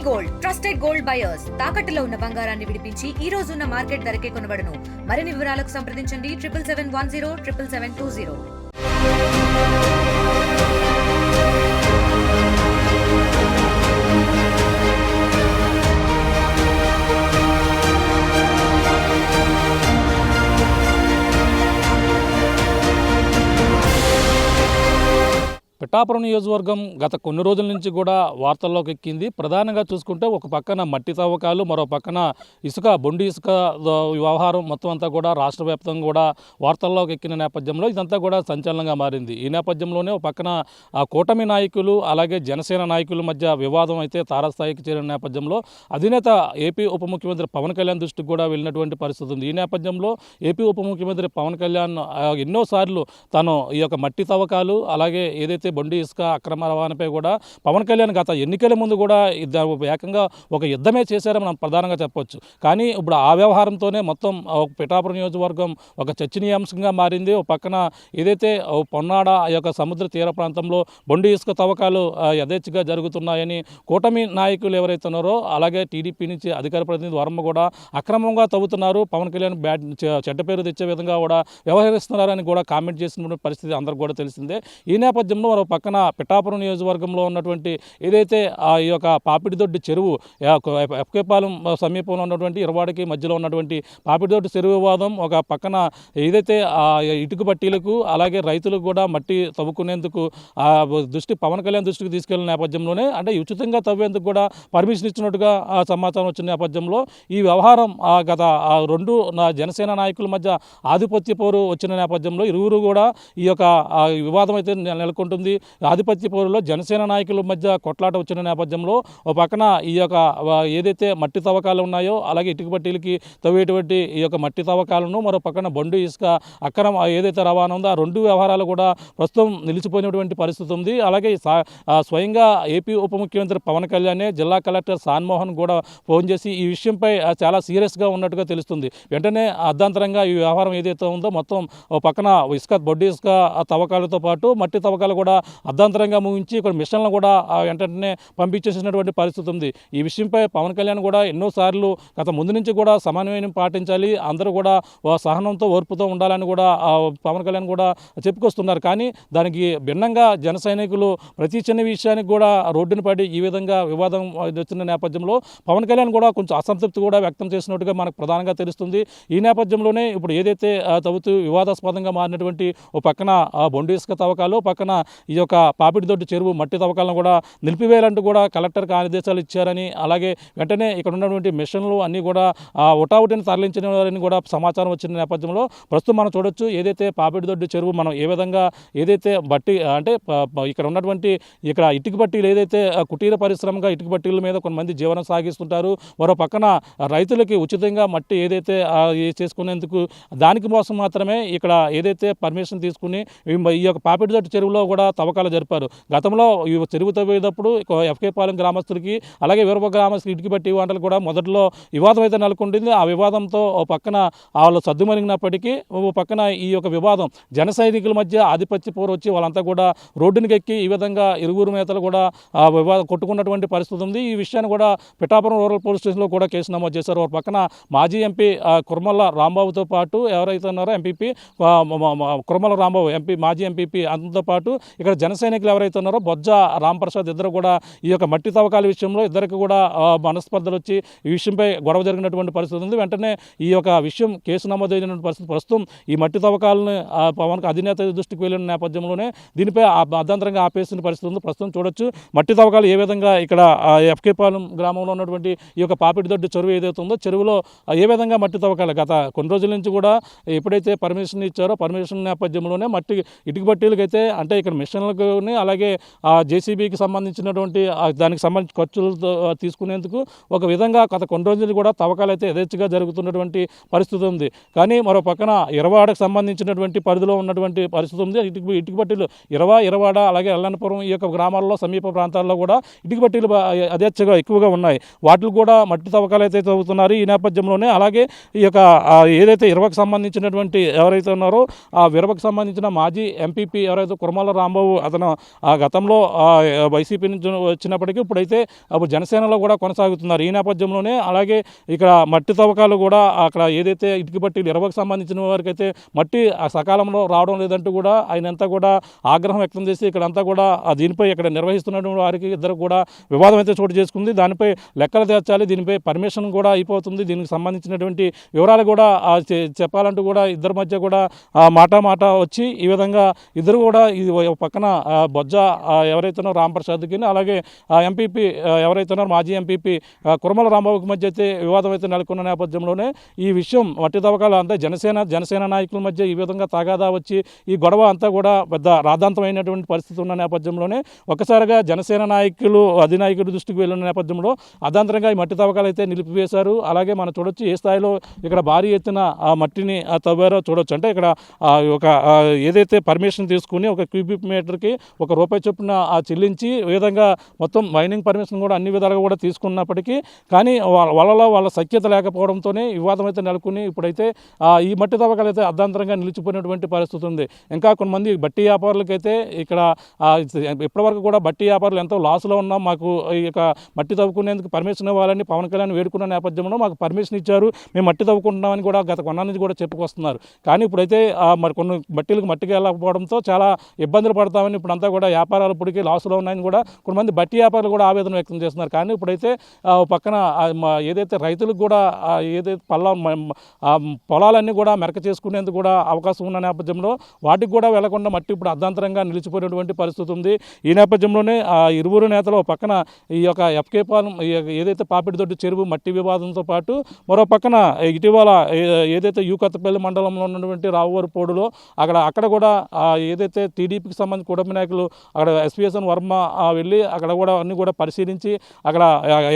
Gold trusted gold buyers తాకట్టులో ఉన్న బంగారాన్ని విడిపించి ఈ రోజు ఉన్న మార్కెట్ ధరకే కొనబడును. మరిన్ని వివరాలకు సంప్రదించండి 7771077720. పిఠాపురం నియోజకవర్గం గత కొన్ని రోజుల నుంచి కూడా వార్తల్లోకి ఎక్కింది. ప్రధానంగా చూసుకుంటే ఒక పక్కన మట్టి తవ్వకాలు, మరో పక్కన బొండి ఇసుక వ్యవహారం మొత్తం అంతా కూడా రాష్ట్ర వ్యాప్తంగా కూడా వార్తల్లోకి ఎక్కిన నేపథ్యంలో ఇదంతా కూడా సంచలనంగా మారింది. ఈ నేపథ్యంలోనే ఒక పక్కన కూటమి నాయకులు అలాగే జనసేన నాయకుల మధ్య వివాదం అయితే తారాస్థాయికి చేరిన నేపథ్యంలో అధినేత ఏపీ ఉప ముఖ్యమంత్రి పవన్ కళ్యాణ్ దృష్టికి కూడా వెళ్ళినటువంటి పరిస్థితి ఉంది. ఈ నేపథ్యంలో ఏపీ ఉప ముఖ్యమంత్రి పవన్ కళ్యాణ్ ఎన్నోసార్లు తాను ఈ యొక్క మట్టి తవ్వకాలు అలాగే ఏదైతే బొండి ఇసుక అక్రమ రవాణాపై కూడా పవన్ కళ్యాణ్ గత ఎన్నికల ముందు కూడా ఏకంగా ఒక యుద్ధమే చేశారని మనం ప్రధానంగా చెప్పొచ్చు. కానీ ఇప్పుడు ఆ వ్యవహారంతోనే మొత్తం పిఠాపురం నియోజకవర్గం ఒక చర్చనీయాంశంగా మారింది. ఒక పక్కన ఏదైతే పొన్నాడ ఆ యొక్క సముద్ర తీర ప్రాంతంలో బొండి ఇసుక తవ్వకాలు యథేచ్ఛగా జరుగుతున్నాయని కూటమి నాయకులు ఎవరైతే ఉన్నారో అలాగే టీడీపీ నుంచి అధికార ప్రతినిధి వర్మ కూడా అక్రమంగా తవ్వుతున్నారు, పవన్ కళ్యాణ్ చెడ్డ పేరు తెచ్చే విధంగా కూడా వ్యవహరిస్తున్నారని కూడా కామెంట్ చేసిన పరిస్థితి అందరికీ కూడా తెలిసిందే. ఈ నేపథ్యంలో మరో పక్కన పిఠాపురం నియోజకవర్గంలో ఉన్నటువంటి ఏదైతే ఈ యొక్క పాపిడిదొడ్డి చెరువు ఎఫ్కేపాలెం సమీపంలో ఉన్నటువంటి ఇరవాడికి మధ్యలో ఉన్నటువంటి పాపిడిదొడ్డి చెరువు వివాదం, ఒక పక్కన ఏదైతే ఇటుక బట్టీలకు అలాగే రైతులకు కూడా మట్టి తవ్వుకునేందుకు పవన్ కళ్యాణ్ దృష్టికి తీసుకెళ్లిన నేపథ్యంలోనే అంటే ఉచితంగా తవ్వేందుకు కూడా పర్మిషన్ ఇచ్చినట్టుగా సమాచారం వచ్చిన నేపథ్యంలో ఈ వ్యవహారం గత రెండు జనసేన నాయకుల మధ్య ఆధిపత్య పోరు వచ్చిన నేపథ్యంలో ఇరువురు కూడా ఈ యొక్క వివాదం అయితే నెలకొంటుంది. ఆధిపత్య పోరులో జనసేన నాయకుల మధ్య కొట్లాట వచ్చిన నేపథ్యంలో ఒక పక్కన ఈ యొక్క ఏదైతే మట్టి తవ్వకాలు ఉన్నాయో అలాగే ఇటుక బట్టీలకి తవ్వేటువంటి ఈ యొక్క మట్టి తవ్వకాలను, మరో పక్కన బొండు ఇసుక అక్రమ ఏదైతే రవాణా ఉందో ఆ రెండు వ్యవహారాలు కూడా ప్రస్తుతం నిలిచిపోయినటువంటి పరిస్థితి ఉంది. అలాగే స్వయంగా ఏపీ ఉప ముఖ్యమంత్రి పవన్ కళ్యాణ్ జిల్లా కలెక్టర్ సాన్మోహన్ కూడా ఫోన్ చేసి ఈ విషయంపై చాలా సీరియస్గా ఉన్నట్టుగా తెలుస్తుంది. వెంటనే అర్ధాంతరంగా ఈ వ్యవహారం ఏదైతే ఉందో మొత్తం పక్కన బొండి ఇసుక తవ్వకాలతో పాటు మట్టి తవ్వకాలు కూడా అర్ధాంతరంగా ముగించి ఇక్కడ మిషన్లను కూడా వెంటనే పంపించేసినటువంటి పరిస్థితి ఉంది. ఈ విషయంపై పవన్ కళ్యాణ్ కూడా ఎన్నోసార్లు గత ముందు నుంచి కూడా సమన్వయం పాటించాలి, అందరూ కూడా సహనంతో ఓర్పుతో ఉండాలని కూడా పవన్ కళ్యాణ్ కూడా చెప్పుకొస్తున్నారు. కానీ దానికి భిన్నంగా జన సైనికులు ప్రతి చిన్న విషయానికి కూడా రోడ్డును పడి ఈ విధంగా వివాదం వచ్చిన నేపథ్యంలో పవన్ కళ్యాణ్ కూడా కొంచెం అసంతృప్తి కూడా వ్యక్తం చేసినట్టుగా మనకు ప్రధానంగా తెలుస్తుంది. ఈ నేపథ్యంలోనే ఇప్పుడు ఏదైతే తవ్వుతూ వివాదాస్పదంగా మారినటువంటి ఓ పక్కన బొండి ఇసుక తవ్వకాలు, పక్కన ఈ యొక్క పాపిడిదొడ్డి చెరువు మట్టి తవ్వకాలను కూడా నిలిపివేయాలంటూ కూడా కలెక్టర్కి ఆదేశాలు ఇచ్చారని, అలాగే వెంటనే ఇక్కడ ఉన్నటువంటి మిషన్లు అన్నీ కూడా ఉటావుటిని తరలించినారని కూడా సమాచారం వచ్చిన నేపథ్యంలో ప్రస్తుతం మనం చూడొచ్చు ఏదైతే పాపిడిదొడ్డి చెరువు మనం ఏ విధంగా ఏదైతే బట్టి అంటే ఇక్కడ ఉన్నటువంటి ఇక్కడ ఇటుక బట్టీలు ఏదైతే కుటీర పరిశ్రమగా ఇటుక బట్టీల మీద కొంతమంది జీవనం సాగిస్తుంటారు, మరో పక్కన రైతులకి ఉచితంగా మట్టి ఏదైతే చేసుకునేందుకు దానికి కోసం మాత్రమే ఇక్కడ ఏదైతే పర్మిషన్ తీసుకుని ఈ యొక్క పాపిడిదొడ్డి చెరువులో కూడా తవ్వకాలు జరిపారు. గతంలో ఈ చెరువు తవ్వేటప్పుడు ఎఫ్కేపాలెం గ్రామస్తులకి అలాగే వీరభ గ్రామస్తులకి ఇటుక బట్టి వంటలు కూడా మొదట్లో వివాదం అయితే నెలకొంటుంది. ఆ వివాదంతో ఓ పక్కన వాళ్ళు సద్దుమణిగినప్పటికీ ఓ పక్కన ఈ యొక్క వివాదం జన సైనికుల మధ్య ఆధిపత్య పోరు వచ్చి వాళ్ళంతా కూడా రోడ్డునికి ఎక్కి ఈ విధంగా ఇరువురు నేతలు కూడా వివాదం కొట్టుకున్నటువంటి పరిస్థితి ఉంది. ఈ విషయాన్ని కూడా పిఠాపురం రూరల్ పోలీస్ స్టేషన్లో కూడా కేసు నమోదు చేశారు. ఒక పక్కన మాజీ ఎంపీ కుర్మల్ల రాంబాబుతో పాటు ఎవరైతే ఉన్నారో ఎంపీపీ కుర్మల్ల రాంబాబు మాజీ ఎంపీపీ అంతతో పాటు ఇక్కడ జన సైనికులు ఎవరైతే ఉన్నారో బొజ్జ రాంప్రసాద్ ఇద్దరు కూడా ఈ యొక్క మట్టి తవ్వకాల విషయంలో ఇద్దరికి కూడా మనస్పర్ధలు వచ్చి ఈ విషయంపై గొడవ జరిగినటువంటి పరిస్థితి ఉంది. వెంటనే ఈ యొక్క విషయం కేసు నమోదైన పరిస్థితి ప్రస్తుతం ఈ మట్టి తవ్వకాలను పవన్ అధినేత దృష్టికి వెళ్ళిన నేపథ్యంలోనే దీనిపై అర్ధాంతరంగా ఆపేసిన పరిస్థితి ఉంది. ప్రస్తుతం చూడొచ్చు మట్టి తవ్వకాలు ఏ విధంగా ఇక్కడ ఎఫ్కేపాలెం గ్రామంలో ఉన్నటువంటి ఈ యొక్క పాపిడిదొడ్డి చెరువు ఏదైతే ఉందో చెరువులో ఏ విధంగా మట్టి తవ్వకాలు గత కొన్ని రోజుల నుంచి కూడా ఎప్పుడైతే పర్మిషన్ ఇచ్చారో పర్మిషన్ నేపథ్యంలోనే మట్టి ఇటుక బట్టీలకి అయితే అంటే ఇక్కడ మిషన్లకు అలాగే జేసీబీకి సంబంధించినటువంటి దానికి సంబంధించి ఖర్చులతో తీసుకునేందుకు ఒక విధంగా గత కొన్ని రోజులు కూడా తవ్వకాలు అయితే యథేచ్ఛగా జరుగుతున్నటువంటి పరిస్థితి ఉంది. కానీ మరో పక్కన ఇరవాడకు సంబంధించినటువంటి పరిధిలో ఉన్నటువంటి పరిస్థితి ఉంది. ఇటుక బట్టీలు ఇరవాడ అలాగే ఎల్లన్నపురం ఈ యొక్క గ్రామాల్లో సమీప ప్రాంతాల్లో కూడా ఇటుక బట్టీలు యథేచ్ఛగా ఎక్కువగా ఉన్నాయి. వాటికి కూడా మట్టి తవ్వకాలు అయితే తవ్వుతున్నారు. ఈ నేపథ్యంలోనే అలాగే ఈ యొక్క ఏదైతే ఇరవకు సంబంధించినటువంటి ఎవరైతే ఉన్నారో ఆ విరవకు సంబంధించిన మాజీ ఎంపీపీ ఎవరైతే కుర్మల్ల రాంబాబు రాంబాబు అతను ఆ గతంలో వైసీపీ నుంచి వచ్చినప్పటికీ ఇప్పుడైతే అప్పుడు జనసేనలో కూడా కొనసాగుతున్నారు. ఈ నేపథ్యంలోనే అలాగే ఇక్కడ మట్టి తవ్వకాలు కూడా అక్కడ ఏదైతే ఇటుక పట్టీలు 20కి సంబంధించిన వారికి అయితే మట్టి సకాలంలో రావడం లేదంటూ కూడా ఆయనంతా కూడా ఆగ్రహం వ్యక్తం చేసి ఇక్కడంతా కూడా దీనిపై ఇక్కడ నిర్వహిస్తున్నటువంటి వారికి ఇద్దరు కూడా వివాదం అయితే చోటు చేసుకుంది. దానిపై లెక్కలు తెచ్చాలి, దీనిపై పర్మిషన్ కూడా అయిపోతుంది, దీనికి సంబంధించినటువంటి వివరాలు కూడా చెప్పాలంటూ కూడా ఇద్దరి మధ్య కూడా మాట వచ్చి ఈ విధంగా ఇద్దరు కూడా ఇది పక్కన బొజ్జ ఎవరైతున్నారో రాంప్రసాద్కి అలాగే ఎంపీపీ ఎవరైతున్నారో మాజీ ఎంపీపీ కురమల రాంబాబుకి మధ్య అయితే వివాదం అయితే నెలకొన్న నేపథ్యంలోనే ఈ విషయం మట్టి తవ్వకాలు అంతా జనసేన నాయకుల మధ్య ఈ విధంగా తగాదా వచ్చి ఈ గొడవ అంతా కూడా పెద్ద రాద్ధాంతమైనటువంటి పరిస్థితి ఉన్న నేపథ్యంలోనే ఒక్కసారిగా జనసేన నాయకులు అధినాయకుడి దృష్టికి వెళ్ళిన నేపథ్యంలో అర్ధాంతరంగా ఈ మట్టి తవ్వకాలు అయితే నిలిపివేశారు. అలాగే మనం చూడొచ్చు ఏ స్థాయిలో ఇక్కడ భారీ ఎత్తున ఆ మట్టిని తవ్వారో చూడొచ్చు. అంటే ఇక్కడ ఒక ఏదైతే పర్మిషన్ తీసుకుని ఒక క్యూబిక్ మీటర్కి ₹1 చొప్పున చెల్లించి ఈ విధంగా మొత్తం మైనింగ్ పర్మిషన్ కూడా అన్ని విధాలుగా కూడా తీసుకున్నప్పటికీ కానీ వాళ్ళ సఖ్యత లేకపోవడంతోనే వివాదం అయితే నెలకొని ఇప్పుడైతే ఈ మట్టి తవ్వకాలు అయితే అర్ధాంతరంగా నిలిచిపోయినటువంటి పరిస్థితి ఉంది. ఇంకా కొంతమంది బట్టి వ్యాపారులకైతే ఇక్కడ ఇప్పటివరకు కూడా బట్టి వ్యాపారులు ఎంతో లాస్లో ఉన్నాం, మాకు ఈ యొక్క మట్టి తవ్వుకునేందుకు పర్మిషన్ ఇవ్వాలని పవన్ కళ్యాణ్ వేడుకున్న నేపథ్యంలో మాకు పర్మిషన్ ఇచ్చారు, మేము మట్టి తవ్వుకుంటున్నామని కూడా గత కొన్నాళ్ళ నుంచి కూడా చెప్పుకొస్తున్నారు. కానీ ఇప్పుడైతే మరి కొన్ని బట్టీలకు మట్టికి వెళ్ళకపోవడంతో చాలా ఇబ్బందులు పడతామని ఇప్పుడంతా కూడా వ్యాపారాలు ఇప్పటికీ లాస్లో ఉన్నాయని కూడా కొంతమంది బట్టి వ్యాపారులు కూడా ఆవేదన వ్యక్తం చేస్తున్నారు. కానీ ఇప్పుడైతే పక్కన ఏదైతే రైతులకు కూడా ఏదైతే పొలాలన్నీ కూడా మెరక చేసుకునేందుకు కూడా అవకాశం ఉన్న నేపథ్యంలో వాటికి కూడా వెళ్లకుండా మట్టి ఇప్పుడు అర్ధాంతరంగా నిలిచిపోయినటువంటి పరిస్థితి ఉంది. ఈ నేపథ్యంలోనే ఇరువురు నేతలు పక్కన ఈ యొక్క ఎఫ్కే పాలెం ఏదైతే పాపిడిదొడ్డి చెరువు మట్టి వివాదంతో పాటు మరో పక్కన ఇటీవల ఏదైతే కొత్తపల్లి మండలంలో ఉన్నటువంటి రావువరపోడులో అక్కడ కూడా ఏదైతే టీడీపీకి సంబంధించిన కుటుంబ నాయకులు అక్కడ ఎస్పీఎస్ఎన్ వర్మ వెళ్ళి అక్కడ కూడా అన్ని కూడా పరిశీలించి అక్కడ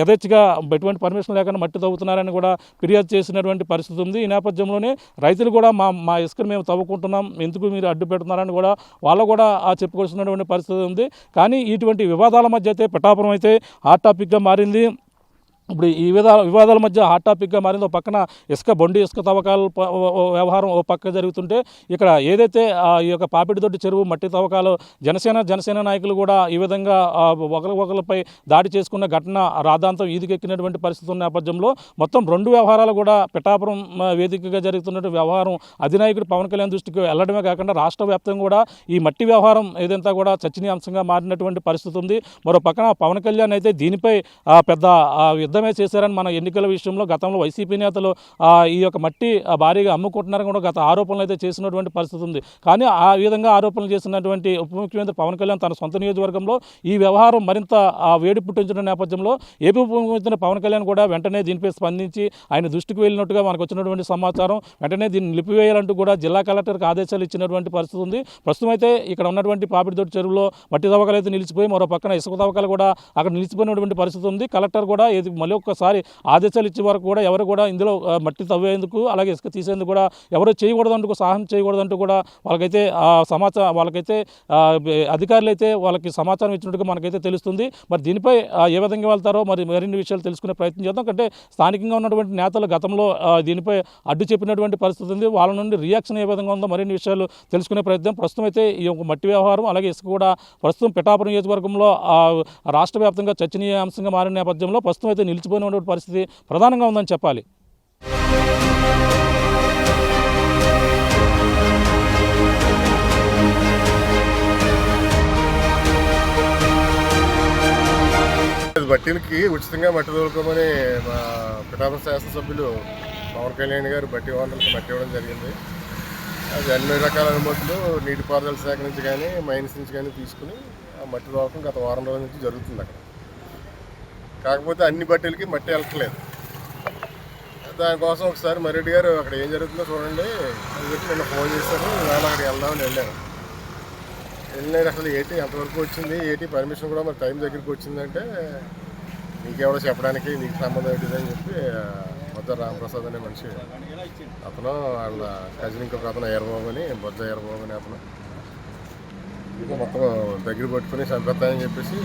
యథేచ్ఛగా ఎటువంటి పర్మిషన్ లేకుండా మట్టి తవ్వుతున్నారని కూడా ఫిర్యాదు చేసినటువంటి పరిస్థితి ఉంది. ఈ నేపథ్యంలోనే రైతులు కూడా మా ఇసుకను మేము తవ్వుకుంటున్నాం, ఎందుకు మీరు అడ్డు పెడుతున్నారని కూడా వాళ్ళు కూడా చెప్పుకోవాల్సినటువంటి పరిస్థితి ఉంది. కానీ ఇటువంటి వివాదాల మధ్య అయితే పిఠాపురం అయితే హాట్ టాపిక్గా మారింది. ఇప్పుడు ఈ వివాదాల మధ్య హాట్ టాపిక్గా మారింది. ఒక పక్కన బొండి ఇసుక తవ్వకాలు వ్యవహారం ఓ పక్క జరుగుతుంటే ఇక్కడ ఏదైతే ఈ యొక్క పాపిడిదొడ్డి చెరువు మట్టి తవ్వకాలు జనసేన నాయకులు కూడా ఈ విధంగా ఒకరిపై దాడి చేసుకున్న ఘటన రాద్ధాంతం ఈదికెక్కినటువంటి పరిస్థితి ఉన్న నేపథ్యంలో మొత్తం రెండు వ్యవహారాలు కూడా పిఠాపురం వేదికగా జరుగుతున్నటువంటి వ్యవహారం అధినాయకుడు పవన్ కళ్యాణ్ దృష్టికి వెళ్లడమే కాకుండా రాష్ట్ర వ్యాప్తంగా కూడా ఈ మట్టి వ్యవహారం ఏదంతా కూడా చర్చనీయాంశంగా మారినటువంటి పరిస్థితి ఉంది. మరో పక్కన పవన్ కళ్యాణ్ అయితే దీనిపై పెద్ద యుద్ధమే చేశారని మన ఎన్నికల విషయంలో గతంలో వైసీపీ నేతలు ఈ యొక్క మట్టి భారీగా అమ్ముకుంటున్నారని కూడా గత ఆరోపణలు అయితే చేసినటువంటి పరిస్థితి ఉంది. కానీ ఆ విధంగా ఆరోపణలు చేసినటువంటి ఉప ముఖ్యమంత్రి పవన్ కళ్యాణ్ తన సొంత నియోజకవర్గంలో ఈ వ్యవహారం మరింత వేడి పుట్టించిన నేపథ్యంలో ఏపీ ఉప ముఖ్యమంత్రి పవన్ కళ్యాణ్ కూడా వెంటనే దీనిపై స్పందించి ఆయన దృష్టికి వెళ్ళినట్టుగా మనకు వచ్చినటువంటి సమాచారం. వెంటనే దీన్ని నిలిపివేయాలంటూ కూడా జిల్లా కలెక్టర్కి ఆదేశాలు ఇచ్చినటువంటి పరిస్థితి ఉంది. ప్రస్తుతం అయితే ఇక్కడ ఉన్నటువంటి పాపిడిదొడ్డి చెరువులో మట్టి తవ్వకాలు అయితే నిలిచిపోయి మరో పక్కన ఇసుక తవ్వకాలు కూడా అక్కడ నిలిచిపోయినటువంటి పరిస్థితి ఉంది. కలెక్టర్ కూడా మళ్ళీ ఒక్కసారి ఆదేశాలు ఇచ్చే వరకు కూడా ఎవరు కూడా ఇందులో మట్టి తవ్వేందుకు అలాగే ఇసుక తీసేందుకు కూడా ఎవరు చేయకూడదంటూ సాహసం చేయకూడదంటూ కూడా వాళ్ళకైతే వాళ్ళకైతే అధికారులు అయితే వాళ్ళకి సమాచారం ఇచ్చినట్టుగా మనకైతే తెలుస్తుంది. మరి దీనిపై ఏ విధంగా వెళ్తారో మరిన్ని విషయాలు తెలుసుకునే ప్రయత్నం చేద్దాం. అంటే స్థానికంగా ఉన్నటువంటి నేతలు గతంలో దీనిపై అడ్డు చెప్పినటువంటి పరిస్థితి ఉంది. వాళ్ళ నుండి రియాక్షన్ ఏ విధంగా ఉందో మరిన్ని విషయాలు తెలుసుకునే ప్రయత్నం. ప్రస్తుతం అయితే ఈ మట్టి వ్యవహారం అలాగే ఇసుక కూడా ప్రస్తుతం పిఠాపురం నియోజకవర్గంలో రాష్ట్ర వ్యాప్తంగా చర్చనీయాంశంగా మారిన నేపథ్యంలో ప్రస్తుతం అయితే నిలిచిపోయినటువంటి పరిస్థితి ప్రధానంగా ఉందని చెప్పాలి. బట్టీలకి ఉచితంగా మట్టి తోలుకోమని మా పిఠాపురం శాసనసభ్యులు పవన్ కళ్యాణ్ గారు బట్టి ఓనర్లకు మట్టి ఇవ్వడం జరిగింది. అది అన్ని రకాల అనుమతులు నీటిపారుదల శాఖ నుంచి కానీ మైన్స్ నుంచి కానీ తీసుకుని ఆ మట్టి తోలకం గత వారం రోజుల నుంచి జరుగుతుంది అక్కడ. కాకపోతే అన్ని బట్టీలకి మట్టి వెళ్ళట్లేదు. దానికోసం ఒకసారి మరెడ్డి గారు అక్కడ ఏం జరుగుతుందో చూడండి అని చెప్పి నిన్న ఫోన్ చేశారు. ఇవాళ అక్కడికి వెళ్దామని వెళ్ళాను. అసలు ఎంతవరకు వచ్చింది పర్మిషన్ కూడా మరి టైం దగ్గరికి వచ్చిందంటే నీకెవడో చెప్పడానికి నీకు సంబంధం ఏంటిదని చెప్పి బొజ్జ రామప్రసాద్ అనే మనిషి అతను వాళ్ళ కజిన్ ఇంకొక అతను ఎర్రబాబు అని బొజ్జ ఎర్రబాబు అని అతను ఇంకా మొత్తం దగ్గర పట్టుకుని చంపేస్తానని చెప్పేసి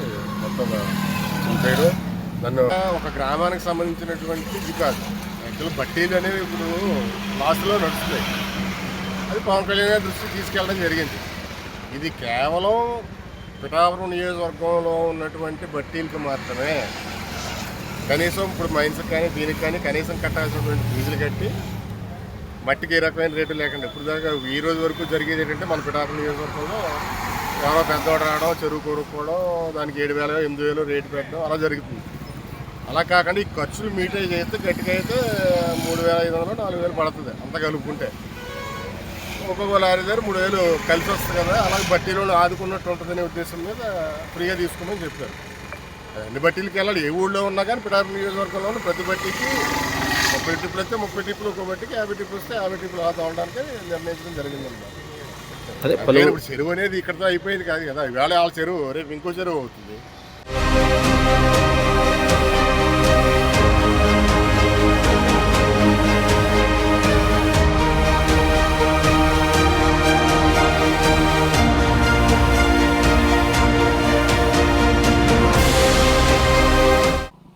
మొత్తం చంపేయడం. నన్ను ఒక గ్రామానికి సంబంధించినటువంటి ఇది కాదు, యాక్చువల్ బట్టీలు అనేవి ఇప్పుడు లాస్ట్లో నడుస్తున్నాయి. అది పవన్ కళ్యాణ్ గారి దృష్టికి తీసుకెళ్ళడం జరిగింది. ఇది కేవలం పిఠాపురం నియోజకవర్గంలో ఉన్నటువంటి బట్టీలకు మాత్రమే. కనీసం ఇప్పుడు మైన్స్కి కానీ దీనికి కానీ కనీసం కట్టాల్సినటువంటి ఫీజులు కట్టి మట్టికి ఏ రకమైన రేటు లేకుండా ఇప్పుడు దాకా ఈ రోజు వరకు జరిగేది ఏంటంటే మన పిఠాపురం నియోజకవర్గంలో ఎవరో పెద్దవాడు రావడం, చెరువు కొనుక్కోవడం, దానికి 7,000 8,000 రేటు పెట్టడం అలా జరుగుతుంది. అలా కాకుండా ఈ ఖర్చులు మీటే చేస్తే గట్టిగా అయితే 3,500 4,000 పడుతుంది అంత కలుపుకుంటే. ఒక్కొక్క లారీ దగ్గర 3,000 కలిసి వస్తుంది కదా, అలాగే బట్టీలో ఆదుకున్నట్టు ఉంటుందనే ఉద్దేశం మీద ఫ్రీగా తీసుకోమని చెప్పారు. అన్ని బట్టీలకి వెళ్ళాలి, ఏ ఊళ్ళో ఉన్నా కానీ పిఠాపురం నియోజకవర్గంలో ఉన్న ప్రతి బట్టీకి 30 టిప్పులు వస్తే 30 టిప్పులు, ఒక్కో బట్టికి 50 టిప్పులు వస్తే 50 టిప్పులు తోలడానికి నిర్ణయించడం జరిగిందన్నమాట. ఇప్పుడు చెరువు అనేది ఇక్కడతో అయిపోయింది కాదు కదా, ఇవాళ వాళ్ళ చెరువు రేపు ఇంకో చెరువు అవుతుంది.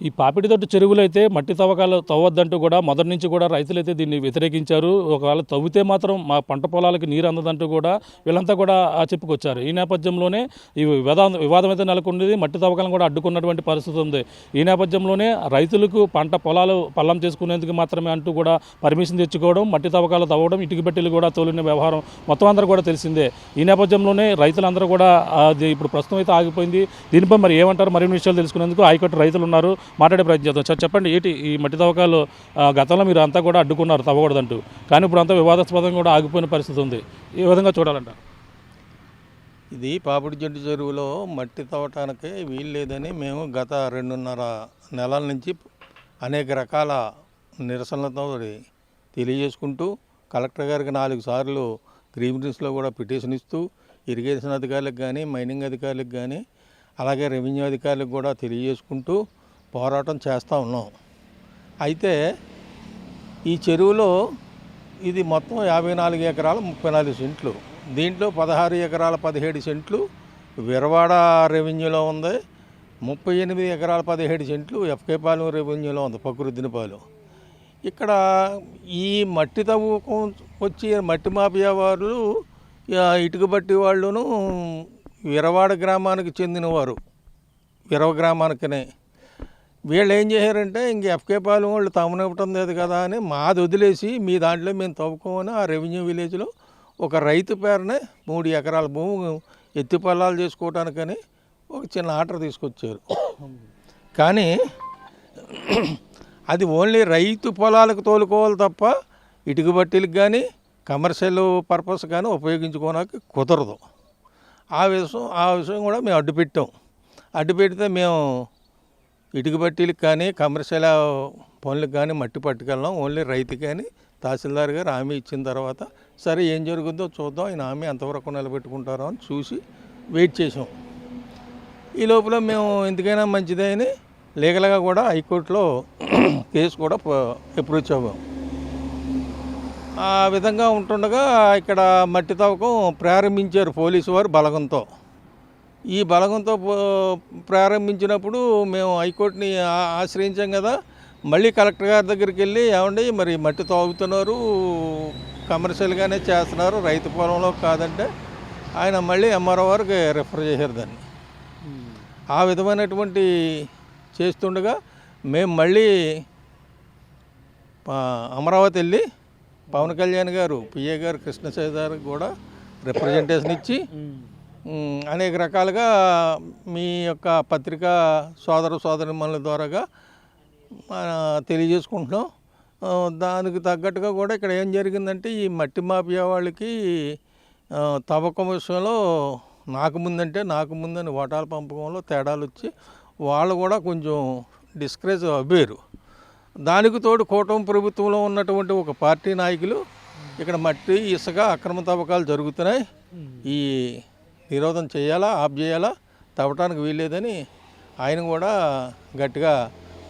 ఈ పాపిడితోటి చెరువులు అయితే మట్టి తవ్వకాలు తవ్వద్దంటూ కూడా మొదటి నుంచి కూడా రైతులైతే దీన్ని వ్యతిరేకించారు. ఒకవేళ తవ్వితే మాత్రం మా పంట పొలాలకి నీరు అందదంటూ కూడా వీళ్ళంతా కూడా చెప్పుకొచ్చారు. ఈ నేపథ్యంలోనే ఈ వివాదం అయితే నెలకొంది. మట్టి తవ్వకాలను కూడా అడ్డుకున్నటువంటి పరిస్థితి ఉంది. ఈ నేపథ్యంలోనే రైతులకు పంట పొలాలు పల్లం చేసుకునేందుకు మాత్రమే అంటూ కూడా పర్మిషన్ తెచ్చుకోవడం, మట్టి తవ్వకాలు తవ్వడం, ఇటుక బట్టీలు కూడా తోలిన వ్యవహారం మొత్తం అందరూ కూడా తెలిసిందే. ఈ నేపథ్యంలోనే రైతులందరూ కూడా ఇప్పుడు ప్రస్తుతం అయితే ఆగిపోయింది. దీనిపై మరి ఏమంటారు, మరిన్ని విషయాలు తెలుసుకునేందుకు హైకోర్టు రైతులు ఉన్నారు, మాట్లాడే ప్రయత్నం చేద్దాం. సార్ చెప్పండి, ఏంటి ఈ మట్టి తవ్వకాలు గతంలో మీరు అంతా కూడా అడ్డుకున్నారు తవ్వకూడదంటూ, కానీ ఇప్పుడు అంతా వివాదాస్పదంగా కూడా ఆగిపోయిన పరిస్థితి ఉంది. ఏ విధంగా చూడాలంట? ఇది పాపిడి జడ్డు చెరువులో మట్టి తవ్వటానికి వీలు లేదని మేము గత 2.5 నెలల నుంచి అనేక రకాల నిరసనలతో తెలియజేసుకుంటూ కలెక్టర్ గారికి 4 సార్లు గ్రీవెన్స్లో కూడా పిటిషన్ ఇస్తూ ఇరిగేషన్ అధికారులకు కానీ, మైనింగ్ అధికారులకు కానీ, అలాగే రెవెన్యూ అధికారులకు కూడా తెలియజేసుకుంటూ పోరాటం చేస్తూ ఉన్నాం. అయితే ఈ చెరువులో ఇది మొత్తం 54 ఎకరాల 34 సెంట్లు, దీంట్లో 16 ఎకరాల 17 సెంట్లు విరవాడ రెవెన్యూలో ఉంది, 38 ఎకరాల 17 సెంట్లు ఎఫ్కేపాలెం రెవెన్యూలో ఉంది, ప్రకృతినిపాలెం. ఇక్కడ ఈ మట్టి తవ్వకం వచ్చి మట్టి మాఫియా వాళ్ళు ఇటుక బట్టి వాళ్ళను విరవాడ గ్రామానికి చెందినవారు, విరవ గ్రామానికనే. వీళ్ళు ఏం చేశారంటే ఇంక ఎఫ్కేపాలెం వాళ్ళు తమనివ్వటం లేదు కదా అని మాది వదిలేసి మీ దాంట్లో మేము తవ్వుకోమని ఆ రెవెన్యూ విలేజ్లో ఒక రైతు పేరునే 3 ఎకరాల భూమి ఎత్తి పొలాలు చేసుకోవటానికని ఒక చిన్న ఆర్డర్ తీసుకొచ్చారు. కానీ అది ఓన్లీ రైతు పొలాలకు తోలుకోవాలి తప్ప ఇటుక బట్టీలకు కానీ కమర్షియల్ పర్పస్ కానీ ఉపయోగించుకోవడానికి కుదరదు. ఆ విషయం కూడా మేము అడ్డు పెడితే మేము ఇటుక బట్టీలకు కానీ కమర్షియల్ పనులకు కానీ మట్టి పట్టుకెళ్ళాం, ఓన్లీ రైతు కానీ తహసీల్దార్ గారు హామీ ఇచ్చిన తర్వాత సరే ఏం జరుగుతుందో చూద్దాం, ఆయన హామీ ఎంతవరకు నిలబెట్టుకుంటారో అని చూసి వెయిట్ చేసాం. ఈ లోపల మేము ఎందుకైనా మంచిదే అని లీగల్గా కూడా హైకోర్టులో కేసు కూడా అప్రోచ్ అవ్వాం. ఆ విధంగా ఉంటుండగా ఇక్కడ మట్టి తవ్వకం ప్రారంభించారు పోలీసు వారు బలగంతో. ఈ బలగంతో ప్రారంభించినప్పుడు మేము హైకోర్టుని ఆశ్రయించాం కదా. మళ్ళీ కలెక్టర్ గారి దగ్గరికి వెళ్ళి ఏమండి మరి మట్టి తవ్వుతున్నారు, కమర్షియల్గానే చేస్తున్నారు, రైతు పొలంలో కాదంటే ఆయన మళ్ళీ ఎంఆర్ఓ వారికి రిఫర్ చేశారు దాన్ని. ఆ విధమైనటువంటి చేస్తుండగా మేము మళ్ళీ అమరావతి వెళ్ళి పవన్ కళ్యాణ్ గారు, పిఏ గారు, కృష్ణశైల గారికి కూడా రిప్రజెంటేషన్ ఇచ్చి అనేక రకాలుగా మీ యొక్క పత్రికా సోదరిమణుల ద్వారాగా తెలియజేసుకుంటున్నాం. దానికి తగ్గట్టుగా కూడా ఇక్కడ ఏం జరిగిందంటే ఈ మట్టి మాఫియా వాళ్ళకి తవ్వకం విషయంలో నాకు ముందని వాటాల పంపకంలో తేడాలు వచ్చి వాళ్ళు కూడా కొంచెం డిస్కరేజ్ అవ్వారు. దానికి తోడు కూటమి ప్రభుత్వంలో ఉన్నటువంటి ఒక పార్టీ నాయకులు ఇక్కడ మట్టి ఇసుక అక్రమ తవ్వకాలు జరుగుతున్నాయి, ఈ నిరోధం చేయాలా, ఆఫ్ చేయాలా, తవ్వటానికి వీల్లేదని ఆయన కూడా గట్టిగా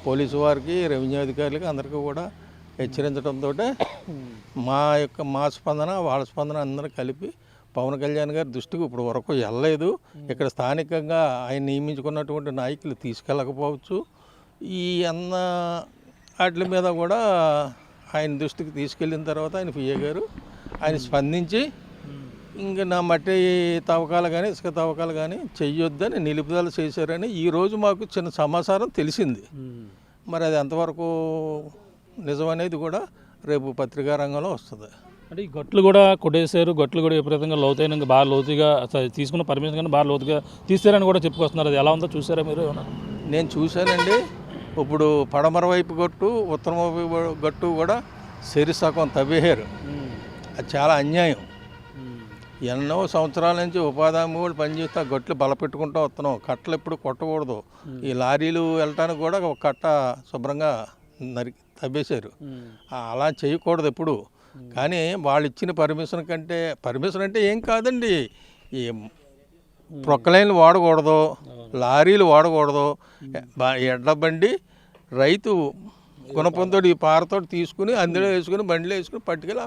పోలీసు వారికి, రెవెన్యూ అధికారులకి అందరికీ కూడా హెచ్చరించడంతో మా స్పందన వాళ్ళ స్పందన అందరూ కలిపి పవన్ కళ్యాణ్ గారి దృష్టికి ఇప్పుడు వరకు వెళ్ళలేదు. ఇక్కడ స్థానికంగా ఆయన నియమించుకున్నటువంటి నాయకులు తీసుకెళ్ళకపోవచ్చు. ఈ వాటి మీద కూడా ఆయన దృష్టికి తీసుకెళ్ళిన తర్వాత ఆయన పిఏ గారు ఆయన స్పందించి ఇంక నా మట్టి తవ్వకాలు కానీ ఇసుక తవ్వకాలు కానీ చెయ్యొద్దని నిలుపుదల చేశారని ఈరోజు మాకు చిన్న సమాచారం తెలిసింది. మరి అది ఎంతవరకు నిజమనేది కూడా రేపు పత్రికా రంగంలో వస్తుంది. అంటే ఈ గట్లు కూడా కొట్టేశారు, గట్లు కూడా విపరీతంగా లోతైన బాగా లోతుగా తీసుకున్న పర్మిషన్ కానీ బాగా లోతుగా తీసారని కూడా చెప్పుకొస్తున్నారు. అది ఎలా ఉందో చూసారా మీరు? నేను చూశానండి. ఇప్పుడు పడమర వైపు గట్టు ఉత్తరం వైపు గట్టు కూడా సరిసగం తవ్వేశారు. అది చాలా అన్యాయం. ఎన్నో సంవత్సరాల నుంచి ఉపాధి హామీ వాళ్ళు పనిచేస్తే ఆ గట్లు బలపెట్టుకుంటూ వస్తున్నాం. కట్టలు ఎప్పుడు కొట్టకూడదు. ఈ లారీలు వెళ్ళటానికి కూడా ఒక కట్ట శుభ్రంగా తవ్వేశారు. అలా చేయకూడదు ఎప్పుడు. కానీ వాళ్ళు ఇచ్చిన పర్మిషన్ కంటే పర్మిషన్ అంటే ఏం కాదండి, ఈ ప్రొక్కలైన్లు వాడకూడదు, లారీలు వాడకూడదు. ఎడ్ల బండి రైతు గుణపంతో ఈ పారతో తీసుకుని అందులో వేసుకుని బండిలో వేసుకుని పట్టుకెళ్ళి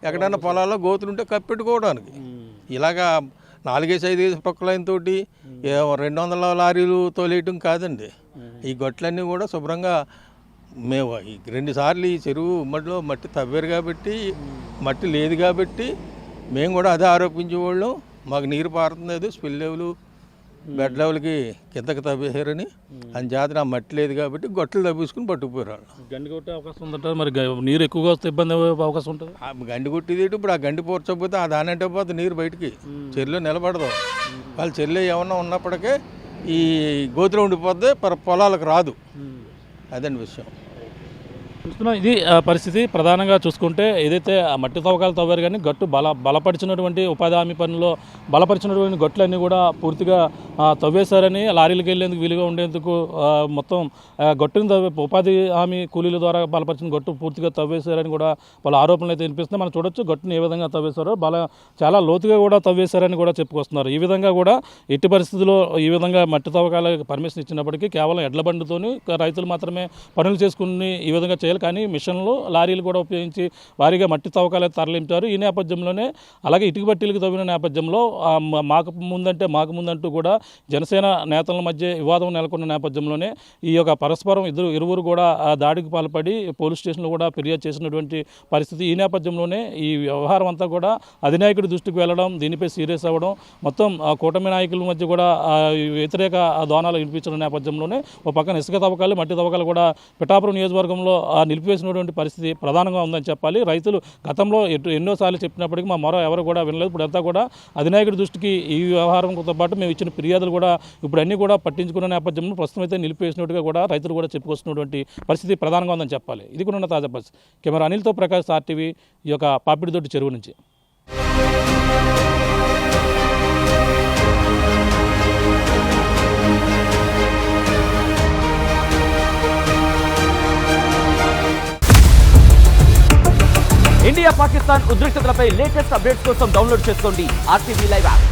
ఎక్కడైనా పొలాల్లో గోతులు ఉంటే కప్పెట్టుకోవడానికి. ఇలాగా 4-5 ప్రొక్కలైన్ తోటి 200 లారీలు తోలేయటం కాదండి. ఈ గట్లన్నీ కూడా శుభ్రంగా మేము 2 సార్లు ఈ చెరువు ఉమ్మడిలో మట్టి తవ్వారు కాబట్టి, మట్టి లేదు కాబట్టి మేము కూడా అదే ఆరోపించేవాళ్ళం. మాకు నీరు పారుతుంది, స్పిల్ లెవెల్ బెడ్ లెవెల్కి కిందకి తవ్వేశారని. అని జాతర మట్టి లేదు కాబట్టి గొట్టలు తవ్వేసుకుని పట్టుకుపోయారు వాళ్ళు. గండి కొట్టే అవకాశం ఉందంటారు. మరి నీరు ఎక్కువగా వస్తే ఇబ్బంది అవకాశం ఉంటుంది. ఆ గండి కొట్టేది ఇప్పుడు ఆ గండి పోర్చకపోతే ఆ దాని అంటే పోతే నీరు బయటికి చెరువులో నిలబడదు. వాళ్ళు చెరువులో ఏమన్నా ఉన్నప్పటికే ఈ గోతులో ఉండిపోతే పొలాలకు రాదు. అదండి విషయం. చూస్తున్నాం ఇది పరిస్థితి. ప్రధానంగా చూసుకుంటే ఏదైతే ఆ మట్టి తవ్వకాలు తవ్వారు కానీ గట్టు బలపరిచినటువంటి ఉపాధి హామీ పనిలో బలపరిచినటువంటి గట్లన్నీ కూడా పూర్తిగా తవ్వేశారని, లారీలకు వెళ్ళేందుకు వీలుగా ఉండేందుకు మొత్తం గట్టుని ఉపాధి హామీ కూలీల ద్వారా బలపరిచిన గట్టు పూర్తిగా తవ్వేశారని కూడా వాళ్ళ ఆరోపణలు అయితే వినిపిస్తున్నాయి. మనం చూడొచ్చు గట్టుని ఏ విధంగా తవ్వేశారో. చాలా లోతుగా కూడా తవ్వేశారని కూడా చెప్పుకొస్తున్నారు. ఈ విధంగా కూడా ఎట్టి పరిస్థితుల్లో ఈ విధంగా మట్టి తవ్వకాలకు పర్మిషన్ ఇచ్చినప్పటికీ కేవలం ఎడ్ల బండితోని రైతులు మాత్రమే పనులు చేసుకుని ఈ విధంగా చేయాలి. కానీ మిషన్లు, లారీలు కూడా ఉపయోగించి భారీగా మట్టి తవ్వకాలు తరలించారు. ఈ నేపథ్యంలోనే అలాగే ఇటుక బట్టీలకు తవ్విన నేపథ్యంలో మాకు ముందంటూ కూడా జనసేన నేతల మధ్య వివాదం నెలకొన్న నేపథ్యంలోనే ఈ యొక్క పరస్పరం ఇరువురు కూడా దాడికి పాల్పడి పోలీస్ స్టేషన్లో కూడా ఫిర్యాదు చేసినటువంటి పరిస్థితి. ఈ నేపథ్యంలోనే ఈ వ్యవహారం అంతా కూడా అధినాయకుడి దృష్టికి వెళ్ళడం, దీనిపై సీరియస్ అవ్వడం, మొత్తం కూటమి నాయకుల మధ్య కూడా వ్యతిరేక దోనాలు వినిపించిన నేపథ్యంలోనే ఒక పక్కన ఇసుక తవ్వకాలు, మట్టి తవ్వకాలు కూడా పిఠాపురం నియోజకవర్గంలో నిలిపివేసినటువంటి పరిస్థితి ప్రధానంగా ఉందని చెప్పాలి. రైతులు గతంలో ఎన్నోసార్లు చెప్పినప్పటికీ మా మొర ఎవరు కూడా వినలేదు. ఇప్పుడంతా కూడా అధినాయకుడి దృష్టికి ఈ వ్యవహారంతో పాటు మేము ఇచ్చిన ఫిర్యాదులు కూడా ఇప్పుడు అన్నీ కూడా పట్టించుకున్న నేపథ్యంలో ప్రస్తుతం అయితే నిలిపివేసినట్టుగా కూడా రైతులు కూడా చెప్పుకొస్తున్నటువంటి పరిస్థితి ప్రధానంగా ఉందని చెప్పాలి. ఇది కూడా ఉన్న తాజా పరిస్థితి. కెమెరా అనిల్తో ప్రకాష్, ఆర్టీవీ, ఈ యొక్క పాపిడిదొడ్డి చెరువు నుంచి. ఇండియా పాకిస్తాన్ ఉద్రిక్తతలపై లేటెస్ట్ అప్డేట్స్ కోసం డౌన్లోడ్ చేసుకోండి RTV లైవ్ యాప్.